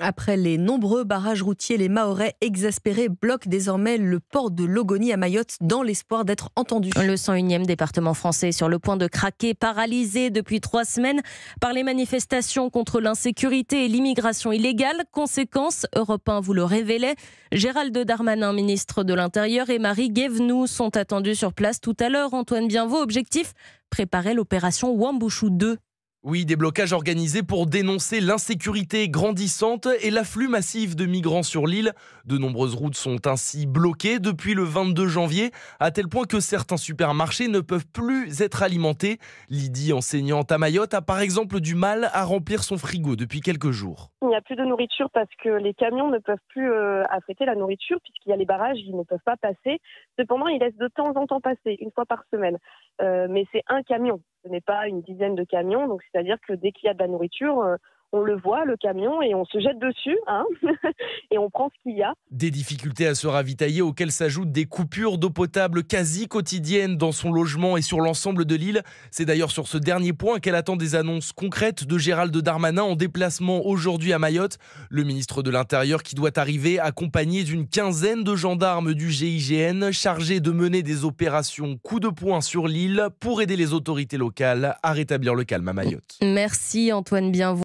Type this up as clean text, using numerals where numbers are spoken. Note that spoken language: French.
Après les nombreux barrages routiers, les Mahorais exaspérés bloquent désormais le port de Logoni à Mayotte dans l'espoir d'être entendus. Le 101e département français est sur le point de craquer, paralysé depuis 3 semaines par les manifestations contre l'insécurité et l'immigration illégale. Conséquence, Europe 1 vous le révélait, Gérald Darmanin, ministre de l'Intérieur, et Marie Guévenoux sont attendus sur place tout à l'heure. Antoine Bienvaux, objectif, préparer l'opération Wambushu 2. Oui, des blocages organisés pour dénoncer l'insécurité grandissante et l'afflux massif de migrants sur l'île. De nombreuses routes sont ainsi bloquées depuis le 22 janvier, à tel point que certains supermarchés ne peuvent plus être alimentés. Lydie, enseignante à Mayotte, a par exemple du mal à remplir son frigo depuis quelques jours. Il n'y a plus de nourriture parce que les camions ne peuvent plus affréter la nourriture puisqu'il y a les barrages, ils ne peuvent pas passer. Cependant, ils laissent de temps en temps passer, une fois par semaine. Mais c'est un camion, ce n'est pas une dizaine de camions. Donc c'est-à-dire que dès qu'il y a de la nourriture, on le voit, le camion, et on se jette dessus, et on prend ce qu'il y a. Des difficultés à se ravitailler auxquelles s'ajoutent des coupures d'eau potable quasi quotidiennes dans son logement et sur l'ensemble de l'île. C'est d'ailleurs sur ce dernier point qu'elle attend des annonces concrètes de Gérald Darmanin en déplacement aujourd'hui à Mayotte. Le ministre de l'Intérieur qui doit arriver accompagné d'une quinzaine de gendarmes du GIGN chargés de mener des opérations coup de poing sur l'île pour aider les autorités locales à rétablir le calme à Mayotte. Merci Antoine Bienvaux.